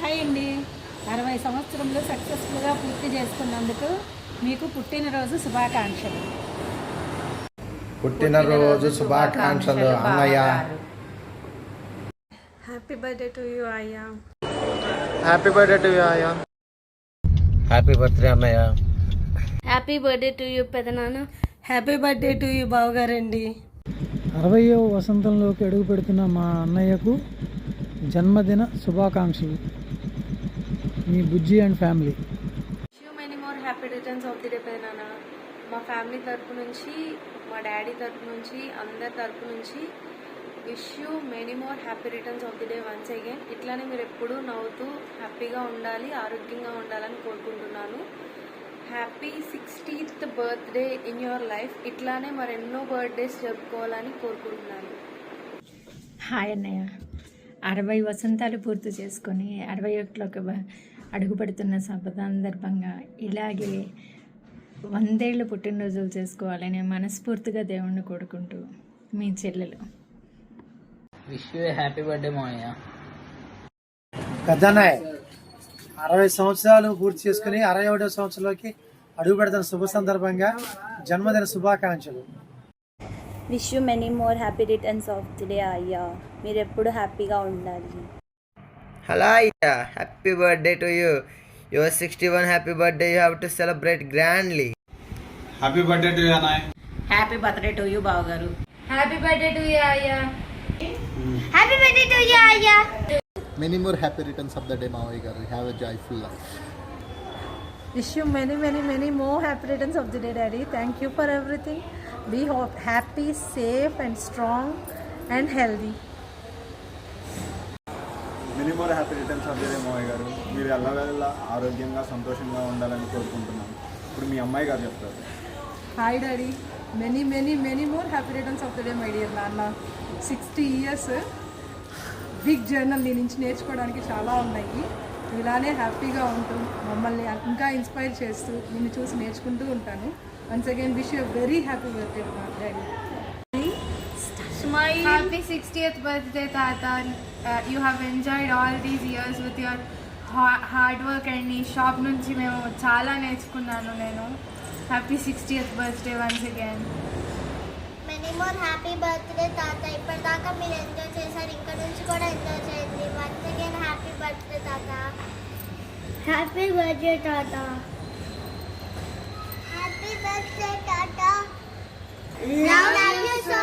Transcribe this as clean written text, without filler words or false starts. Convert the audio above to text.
Hi అండి. 60 సంవత్సరంలో సక్సెస్ఫుల్గా పూర్తి చేసుకున్నందుకు మీకు పుట్టినరోజు శుభాకాంక్షలు. పుట్టినరోజు శుభాకాంక్షలు అన్నయ్య. హ్యాపీ బర్త్డే టు యూ అయ్యా. హ్యాపీ బర్త్డే టు యూ అయ్యా. హ్యాపీ బర్త్డే అన్నయ్య. హ్యాపీ బర్త్డే టు యూ పెదనాన్న. హ్యాపీ బర్త్డే టు యూ బావగారండి. 60వ వసంతంలోకి అడుగు పెడుతున్న మా అన్నయ్యకు జన్మదిన శుభాకాంక్షలు. మీ Bujji and family. Many more happy returns of the day పెదనాన్న. మా ఫ్యామిలీ తరపు నుంచి, మా డాడీ తరపు నుంచి, అందరి తరపు నుంచి wish you many more happy returns of the day once again. ఇట్లానే మీరు ఎప్పుడూ నవ్వుతూ హ్యాపీగా ఉండాలి, ఆరోగ్యంగా ఉండాలని కోరుకుంటున్నాను. Happy 60th birthday in your life. ఇట్లానే మరెన్నో బర్త్డేస్ జరుపుకోవాలని కోరుకుంటున్నాను. హాయ్ అన్నయ్య. 60 వసంతాలు పూర్తి చేసుకొని 61లోకి అడుగు పెడుతున్న సందర్భంగా ఇలాగే 100 ఏళ్ళు పుట్టినరోజులు చేసుకోవాలని మనస్ఫూర్తిగా దేవుణ్ణి కోరుకుంటూ మీ చెల్లెలు. విష్ యూ హ్యాపీ బర్త్డే మావయ్య. పెద్దన్నయ్య 60 సంవత్సరాలు పూర్తి చేసుకుని 61వ సంవత్సరంలోకి అడుగు పెడుతున్న శుభ సందర్భంగా జన్మదిన శుభాకాంక్షలు. Wish you many more happy returns of the day అయ్యా. మీరు ఎప్పుడు హ్యాపీగా ఉండాలి. Hello, Aya. Happy birthday to you. Your 61 happy birthday. You have to celebrate grandly. Happy birthday to you అన్నయ్య. హ్యాపీ బర్త్డే టు యూ బావగారు. Happy birthday to you అయ్యా. Happy birthday to you అయ్యా. Many more happy returns of the day మావయ్య గారు. Have a joyful life. Wish you many more happy returns of the day daddy. Thank you for everything. Be happy, safe and strong and healthy. Many more happy returns of the day మావయ్య గారు. మీరు ఎల్లవేళ ఆరోగ్యంగా సంతోషంగా ఉండాలని కోరుకుంటున్నాను. ఇప్పుడు మీ అమ్మాయి గారు చెప్తారు. Hi daddy. Many more happy returns of the day my dear నాన్న. 60 ఇయర్స్ బిగ్ జర్నల్ నీ నుంచి నేర్చుకోవడానికి చాలా ఉన్నాయి. ఇలానే హ్యాపీగా ఉంటూ మమ్మల్ని ఇంకా ఇన్స్పైర్ చేస్తూ నిన్ను చూసి నేర్చుకుంటూ ఉంటాను. Once again wish you very happy birthday daddy. Happy 60th birthday, Tata. You have enjoyed all these years with your hard work and ఈ షాప్ నుంచి మేము చాలా నేర్చుకున్నాను నేను. Happy 60th birthday once again. Many more happy birthday తాత. ఇప్పటిదాకా మీరు enjoy చేశారు, ఇక్కడ నుంచి కూడా ఎంజాయ్ చేయండి. వన్స్ అగైన్ హ్యాపీ బర్త్డే తాత. హ్యాపీ బర్త్డే తాత. హ్యాపీ బర్త్డే తాత. Love you so